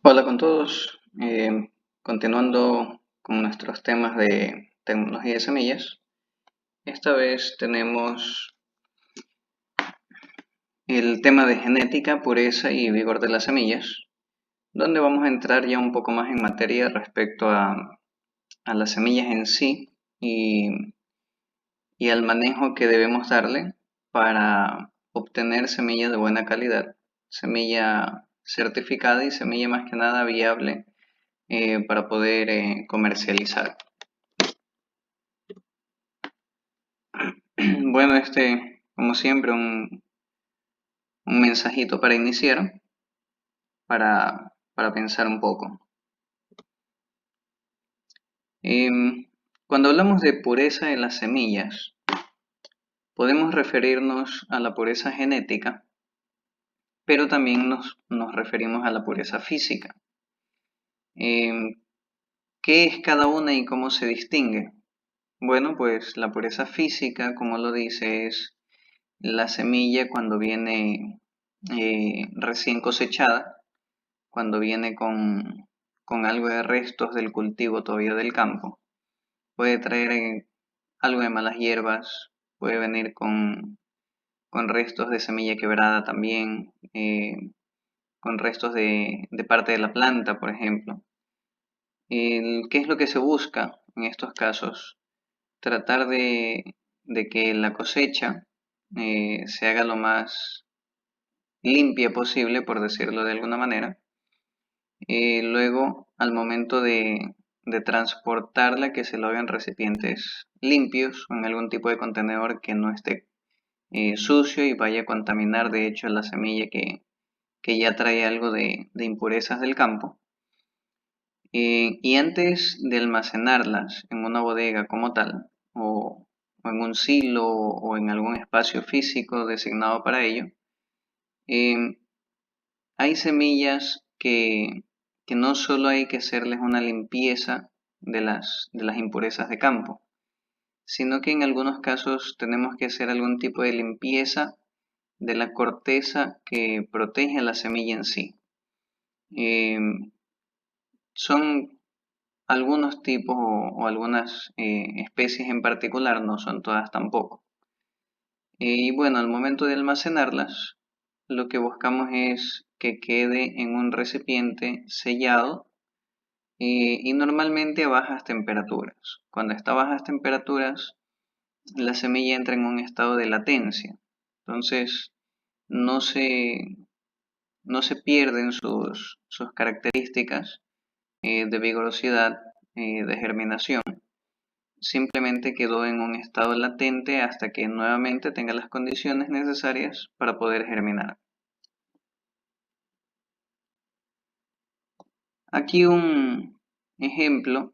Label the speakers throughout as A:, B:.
A: Hola con todos. Continuando con nuestros temas de tecnología de semillas, esta vez tenemos el tema de genética, pureza y vigor de las semillas, donde vamos a entrar ya un poco más en materia respecto a las semillas en sí y al manejo que debemos darle para obtener semillas de buena calidad, semilla certificada y semilla más que nada viable para poder comercializar. Bueno, como siempre, un mensajito para iniciar, para pensar un poco. Cuando hablamos de pureza en las semillas, podemos referirnos a la pureza genética, pero también nos referimos a la pureza física. Em, ¿Qué es cada una y cómo se distingue? Bueno, pues la pureza física, como lo dice, es la semilla cuando viene recién cosechada, cuando viene con algo de restos del cultivo todavía del campo. Puede traer algo de malas hierbas, puede venir con restos de semilla quebrada también, con restos de parte de la planta, por ejemplo. ¿Qué es lo que se busca en estos casos? Tratar de que la cosecha se haga lo más limpia posible, por decirlo de alguna manera. Luego, al momento de transportarla, que se lo haga en recipientes limpios o en algún tipo de contenedor que no esté sucio y vaya a contaminar de hecho la semilla que ya trae algo de impurezas del campo. Y antes de almacenarlas en una bodega como tal, o en un silo o en algún espacio físico designado para ello, eh, hay semillas que no solo hay que hacerles una limpieza de las impurezas de campo, sino que en algunos casos tenemos que hacer algún tipo de limpieza de la corteza que protege la semilla en sí. Eh, Son algunos tipos o algunas especies en particular, no son todas tampoco. Y bueno, al momento de almacenarlas, lo que buscamos es que quede en un recipiente sellado y normalmente a bajas temperaturas. Cuando está a bajas temperaturas, la semilla entra en un estado de latencia. Entonces, no se, no se pierden sus características de vigorosidad, de germinación. Simplemente quedó en un estado latente hasta que nuevamente tenga las condiciones necesarias para poder germinar. Aquí un ejemplo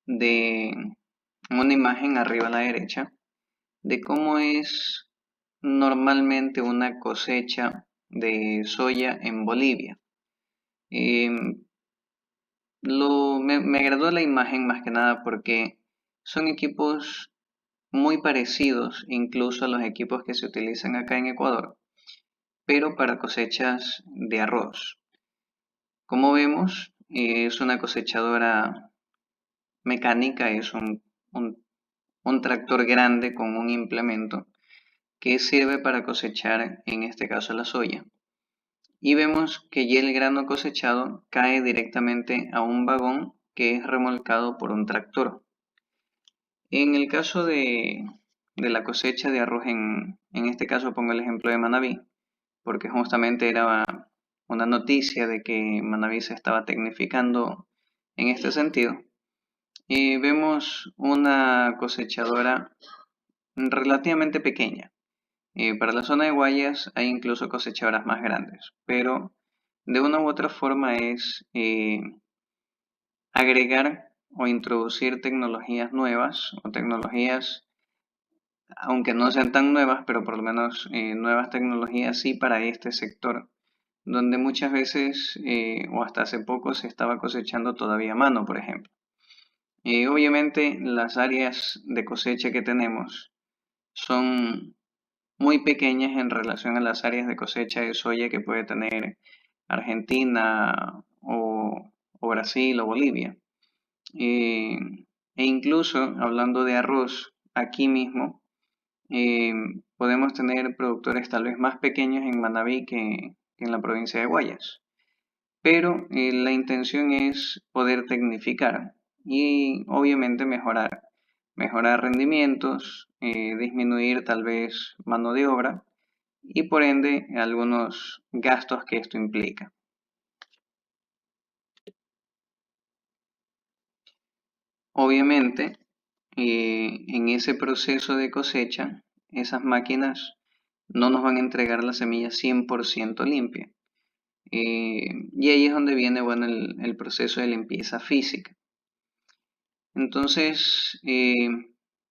A: de una imagen arriba a la derecha de cómo es normalmente una cosecha de soya en Bolivia. Em, me agradó la imagen más que nada porque son equipos muy parecidos incluso a los equipos que se utilizan acá en Ecuador, pero para cosechas de arroz. Como vemos, es una cosechadora mecánica, es un tractor grande con un implemento que sirve para cosechar, en este caso, la soya. Y vemos que ya el grano cosechado cae directamente a un vagón que es remolcado por un tractor. En el caso de la cosecha de arroz, en este caso pongo el ejemplo de Manabí, porque justamente era una noticia de que Manabí se estaba tecnificando en este sentido. Y vemos una cosechadora relativamente pequeña. Para la zona de Guayas hay incluso cosechadoras más grandes, pero de una u otra forma es agregar o introducir tecnologías nuevas o tecnologías, aunque no sean tan nuevas, pero por lo menos nuevas tecnologías sí para este sector, donde muchas veces o hasta hace poco se estaba cosechando todavía a mano, por ejemplo. Obviamente las áreas de cosecha que tenemos son muy pequeñas en relación a las áreas de cosecha de soya que puede tener Argentina o Brasil o Bolivia. Eh, e incluso, hablando de arroz, aquí mismo eh, podemos tener productores tal vez más pequeños en Manabí que en la provincia de Guayas. Pero la intención es poder tecnificar y obviamente mejorar rendimientos, disminuir tal vez mano de obra y por ende algunos gastos que esto implica. Obviamente, en ese proceso de cosecha, esas máquinas no nos van a entregar la semilla 100% limpia. Y ahí es donde viene bueno, el proceso de limpieza física. Entonces,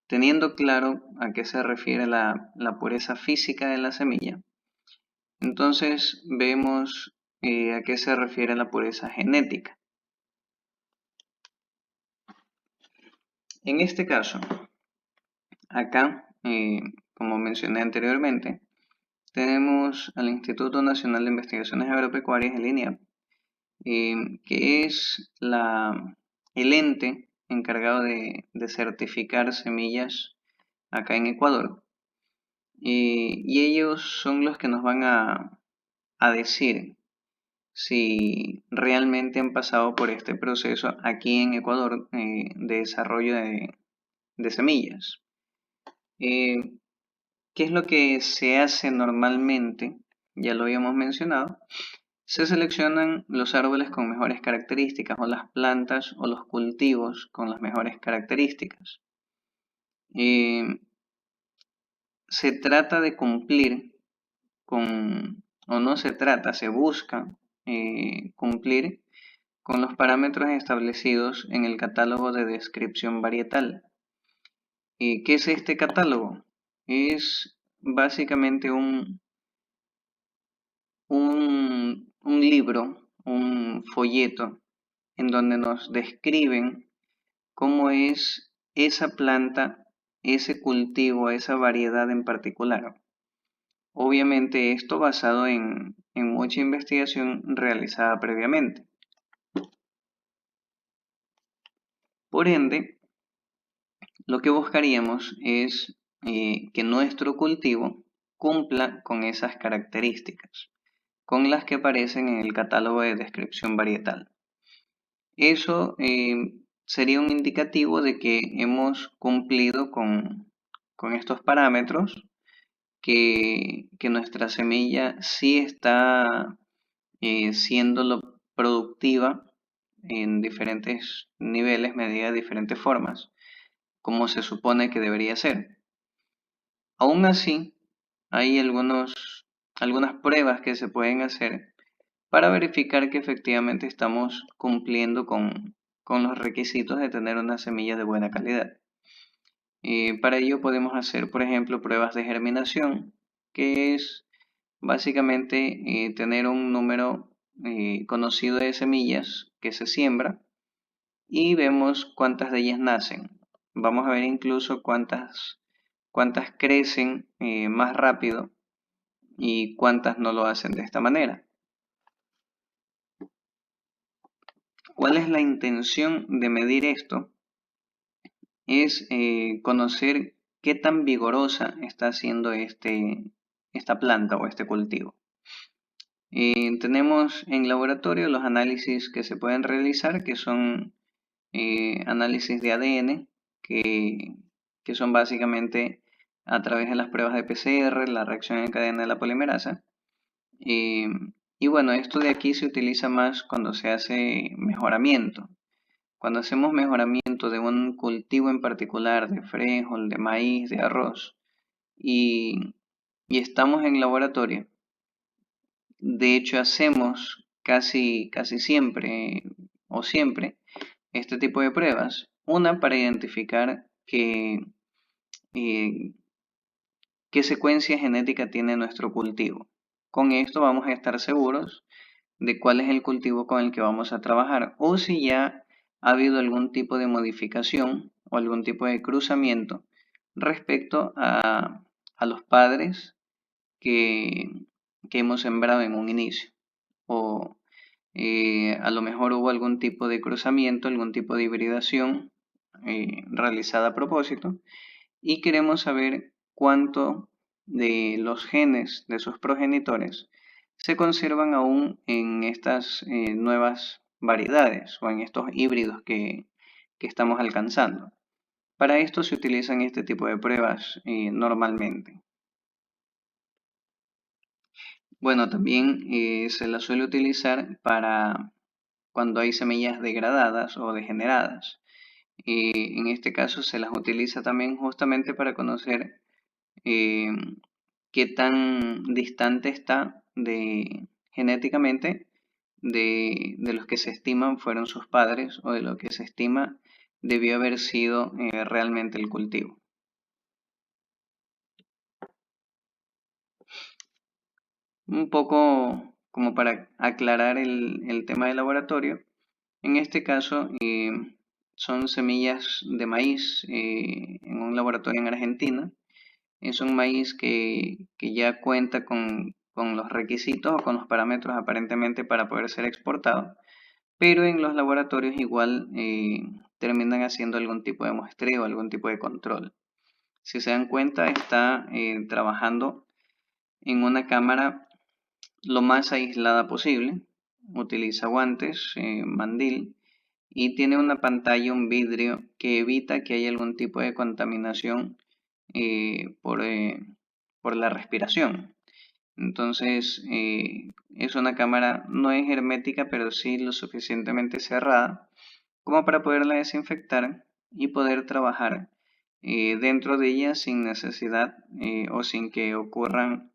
A: teniendo claro a qué se refiere la pureza física de la semilla, entonces vemos a qué se refiere la pureza genética. En este caso, acá, como mencioné anteriormente, tenemos al Instituto Nacional de Investigaciones Agropecuarias, el INEAP, que es el ente encargado de certificar semillas acá en Ecuador. Y ellos son los que nos van a decir si realmente han pasado por este proceso aquí en Ecuador de desarrollo de semillas. Eh, ¿Qué es lo que se hace normalmente? Ya lo habíamos mencionado. Se seleccionan los árboles con mejores características o las plantas o los cultivos con las mejores características. Eh, Se trata de cumplir o no se trata, se busca cumplir con los parámetros establecidos en el catálogo de descripción varietal. ¿Qué es este catálogo? Es básicamente un libro, un folleto, en donde nos describen cómo es esa planta, ese cultivo, esa variedad en particular. Obviamente esto basado en mucha investigación realizada previamente. Por ende, lo que buscaríamos es que nuestro cultivo cumpla con esas características, con las que aparecen en el catálogo de descripción varietal. Eso sería un indicativo de que hemos cumplido con estos parámetros, que nuestra semilla sí está siendo lo productiva en diferentes niveles, medida de diferentes formas, como se supone que debería ser. Aún así, hay algunas pruebas que se pueden hacer para verificar que efectivamente estamos cumpliendo con los requisitos de tener una semilla de buena calidad. Para ello podemos hacer, por ejemplo, pruebas de germinación, que es básicamente tener un número conocido de semillas que se siembra y vemos cuántas de ellas nacen. Vamos a ver incluso cuántas crecen más rápido y cuántas no lo hacen de esta manera. ¿Cuál es la intención de medir esto? Es conocer qué tan vigorosa está siendo esta planta o este cultivo. Tenemos en laboratorio los análisis que se pueden realizar, que son análisis de ADN, que son básicamente a través de las pruebas de PCR, la reacción en cadena de la polimerasa. Eh, y bueno, esto de aquí se utiliza más cuando se hace mejoramiento. Cuando hacemos mejoramiento de un cultivo en particular, de frijol, de maíz, de arroz, y, y estamos en laboratorio, de hecho hacemos casi siempre o siempre este tipo de pruebas. Una para identificar eh, qué secuencia genética tiene nuestro cultivo. Con esto vamos a estar seguros de cuál es el cultivo con el que vamos a trabajar o si ya ha habido algún tipo de modificación o algún tipo de cruzamiento respecto a los padres que hemos sembrado en un inicio. o a lo mejor hubo algún tipo de cruzamiento, algún tipo de hibridación realizada a propósito, y queremos saber cuánto de los genes de sus progenitores se conservan aún en estas nuevas variedades o en estos híbridos que estamos alcanzando. Para esto se utilizan este tipo de pruebas normalmente. Bueno, también se la suele utilizar para cuando hay semillas degradadas o degeneradas. En este caso se las utiliza también justamente para conocer eh, qué tan distante está genéticamente de los que se estiman fueron sus padres o de lo que se estima debió haber sido realmente el cultivo. Un poco como para aclarar el tema del laboratorio, en este caso son semillas de maíz en un laboratorio en Argentina. Es un maíz que ya cuenta con los requisitos o con los parámetros aparentemente para poder ser exportado, pero en los laboratorios igual terminan haciendo algún tipo de muestreo, algún tipo de control. Si se dan cuenta, está trabajando en una cámara lo más aislada posible, utiliza guantes, mandil, y tiene una pantalla, un vidrio que evita que haya algún tipo de contaminación eh, por, eh, por la respiración. Entonces, es una cámara, no es hermética, pero sí lo suficientemente cerrada como para poderla desinfectar y poder trabajar dentro de ella sin necesidad o sin que ocurran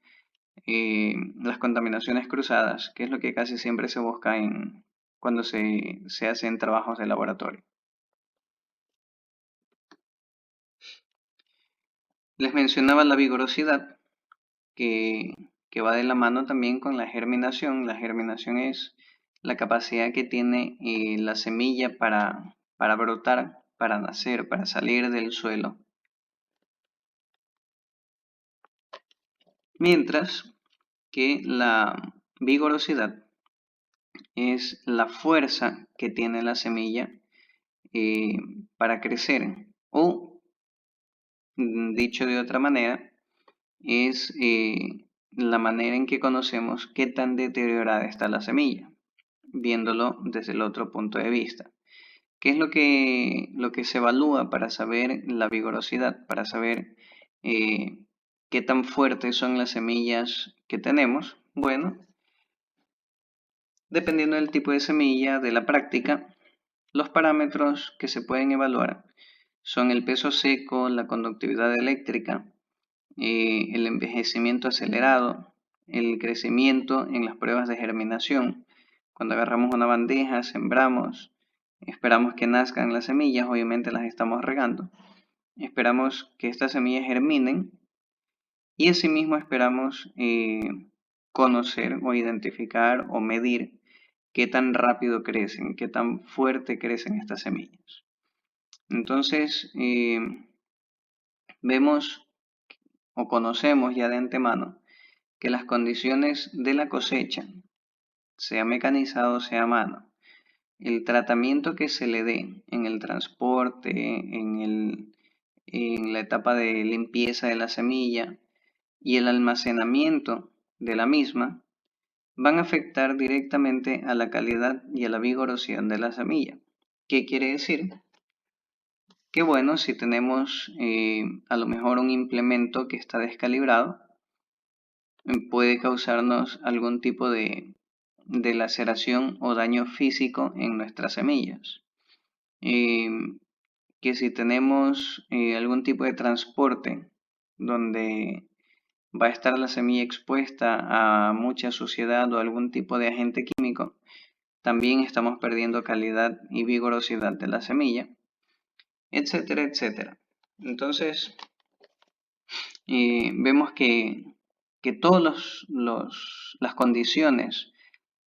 A: las contaminaciones cruzadas, que es lo que casi siempre se busca cuando se hacen trabajos de laboratorio. Les mencionaba la vigorosidad, que, que va de la mano también con la germinación. La germinación es la capacidad que tiene la semilla para brotar, para nacer, para salir del suelo. Mientras que la vigorosidad es la fuerza que tiene la semilla eh, para crecer. O, dicho de otra manera, es la manera en que conocemos qué tan deteriorada está la semilla, viéndolo desde el otro punto de vista. ¿Qué es lo que se evalúa para saber la vigorosidad, para saber eh, qué tan fuertes son las semillas que tenemos? Bueno, dependiendo del tipo de semilla, de la práctica, los parámetros que se pueden evaluar son el peso seco, la conductividad eléctrica, el envejecimiento acelerado, el crecimiento en las pruebas de germinación. Cuando agarramos una bandeja, sembramos, esperamos que nazcan las semillas, obviamente las estamos regando. Esperamos que estas semillas germinen y asimismo esperamos conocer o identificar o medir qué tan rápido crecen, qué tan fuerte crecen estas semillas. Entonces, vemos o conocemos ya de antemano que las condiciones de la cosecha, sea mecanizado, sea a mano, el tratamiento que se le dé en el transporte, en la etapa de limpieza de la semilla y el almacenamiento de la misma, van a afectar directamente a la calidad y a la vigorosidad de la semilla. ¿Qué quiere decir? Que bueno, si tenemos a lo mejor un implemento que está descalibrado, puede causarnos algún tipo de laceración o daño físico en nuestras semillas. Eh, que si tenemos algún tipo de transporte donde va a estar la semilla expuesta a mucha suciedad o algún tipo de agente químico, también estamos perdiendo calidad y vigorosidad de la semilla, etcétera, etcétera. Entonces, vemos que todas las condiciones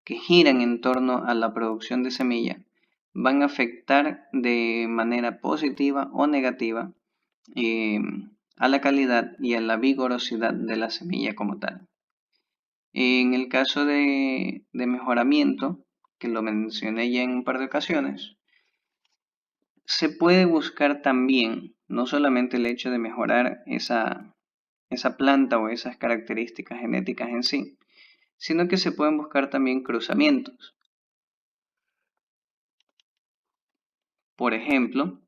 A: que giran en torno a la producción de semilla van a afectar de manera positiva o negativa eh, a la calidad y a la vigorosidad de la semilla como tal. En el caso de mejoramiento, que lo mencioné ya en un par de ocasiones, se puede buscar también no solamente el hecho de mejorar esa planta o esas características genéticas en sí, sino que se pueden buscar también cruzamientos. Por ejemplo,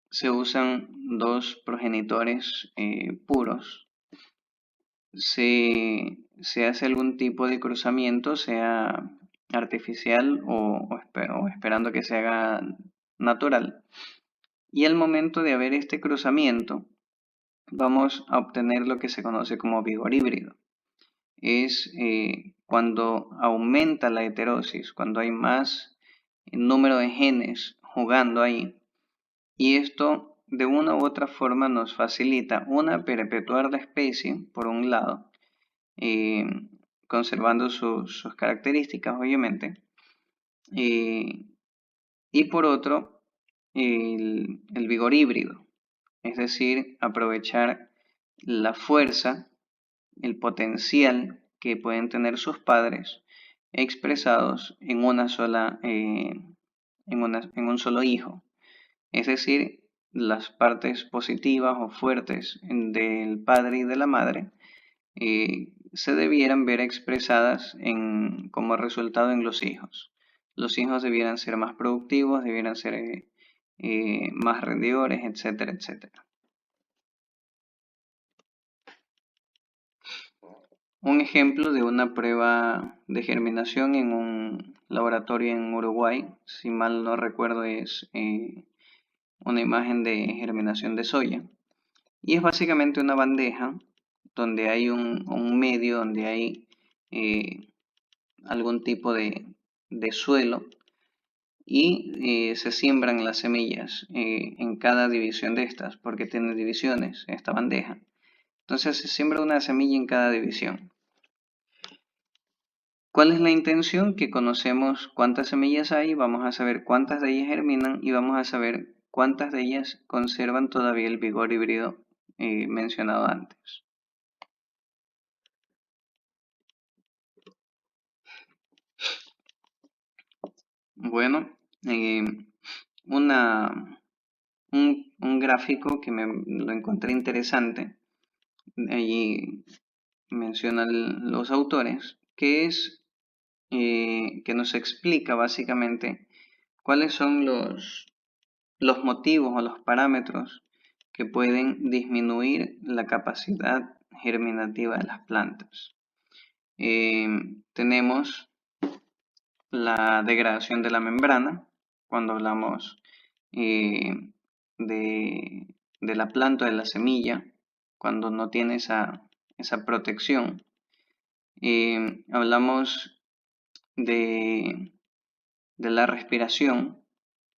A: se usan dos progenitores puros, se hace algún tipo de cruzamiento, sea artificial o esperando que se haga natural. Y al momento de haber este cruzamiento, vamos a obtener lo que se conoce como vigor híbrido. Es cuando aumenta la heterosis, cuando hay más número de genes jugando ahí. Y esto de una u otra forma nos facilita, perpetuar la especie, por un lado, eh, conservando sus características, obviamente, eh, y por otro, el vigor híbrido, es decir, aprovechar la fuerza, el potencial que pueden tener sus padres expresados en una sola, en un solo hijo. Es decir, las partes positivas o fuertes del padre y de la madre se debieran ver expresadas como resultado en los hijos. Los hijos debieran ser más productivos, debieran ser más rendidores, etcétera, etcétera. Un ejemplo de una prueba de germinación en un laboratorio en Uruguay, si mal no recuerdo, es una imagen de germinación de soya. Y es básicamente una bandeja donde hay un medio, donde hay algún tipo de suelo y se siembran las semillas en cada división de estas, porque tiene divisiones esta bandeja. Entonces se siembra una semilla en cada división. ¿Cuál es la intención? Que conocemos cuántas semillas hay, vamos a saber cuántas de ellas germinan y vamos a saber cuántas de ellas conservan todavía el vigor híbrido mencionado antes. Bueno, eh, un gráfico que lo encontré interesante, allí mencionan los autores, que es que nos explica básicamente cuáles son los motivos o los parámetros que pueden disminuir la capacidad germinativa de las plantas. Tenemos la degradación de la membrana, cuando hablamos eh, de la planta, de la semilla, cuando no tiene esa protección. Hablamos de la respiración.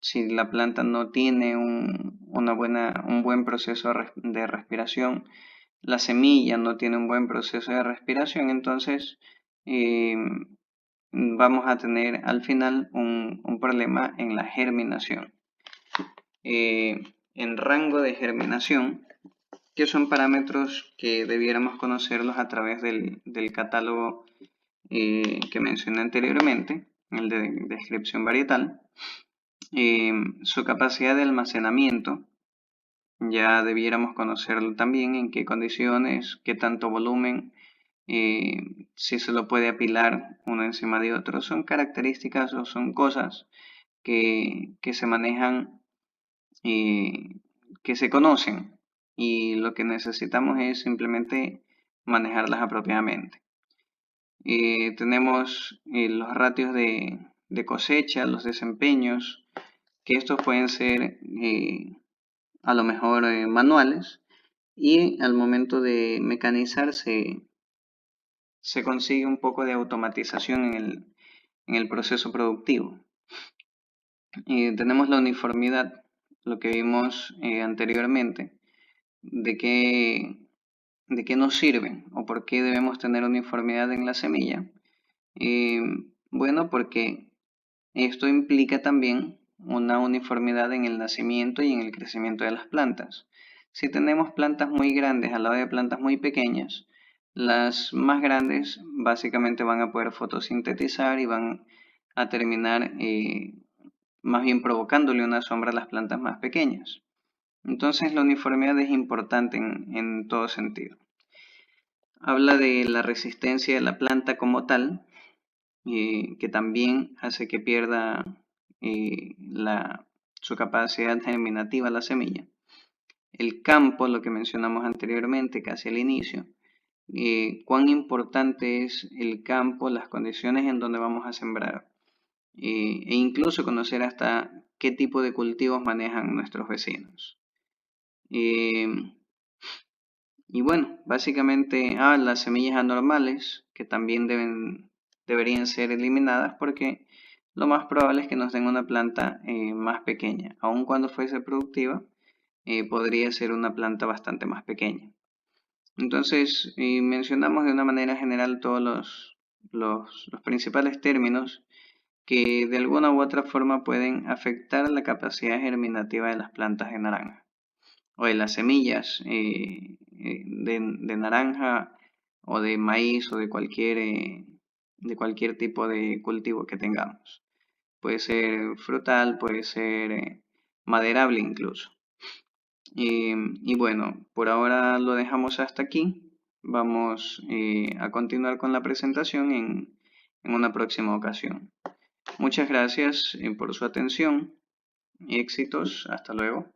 A: Si la planta no tiene un buen proceso de respiración, la semilla no tiene un buen proceso de respiración, entonces eh, vamos a tener al final un problema en la germinación. En rango de germinación, que son parámetros que debiéramos conocerlos a través del catálogo que mencioné anteriormente, el de descripción varietal. Su capacidad de almacenamiento, ya debiéramos conocerlo también, en qué condiciones, qué tanto volumen, si se lo puede apilar uno encima de otro. Son características o son cosas que se manejan, que se conocen, y lo que necesitamos es simplemente manejarlas apropiadamente. Tenemos los ratios de cosecha, los desempeños, que estos pueden ser a lo mejor manuales, y al momento de mecanizar se consigue un poco de automatización en el proceso productivo. Tenemos la uniformidad, lo que vimos anteriormente, de qué nos sirve o por qué debemos tener uniformidad en la semilla. Eh, bueno, porque esto implica también una uniformidad en el nacimiento y en el crecimiento de las plantas. Si tenemos plantas muy grandes al lado de plantas muy pequeñas, Las más grandes básicamente van a poder fotosintetizar y van a terminar más bien provocándole una sombra a las plantas más pequeñas. Entonces la uniformidad es importante en todo sentido. Habla de la resistencia de la planta como tal, que también hace que pierda su capacidad germinativa la semilla. El campo, lo que mencionamos anteriormente, casi al inicio, cuán importante es el campo, las condiciones en donde vamos a sembrar, e incluso conocer hasta qué tipo de cultivos manejan nuestros vecinos. Y bueno, básicamente las semillas anormales que también deberían ser eliminadas porque lo más probable es que nos den una planta más pequeña. Aun cuando fuese productiva, podría ser una planta bastante más pequeña. Entonces, mencionamos de una manera general todos los principales términos que de alguna u otra forma pueden afectar la capacidad germinativa de las plantas de naranja o de las semillas de naranja o de maíz o de cualquier tipo de cultivo que tengamos. Puede ser frutal, puede ser maderable incluso. Y bueno, por ahora lo dejamos hasta aquí. Vamos a continuar con la presentación en una próxima ocasión. Muchas gracias por su atención y éxitos. Hasta luego.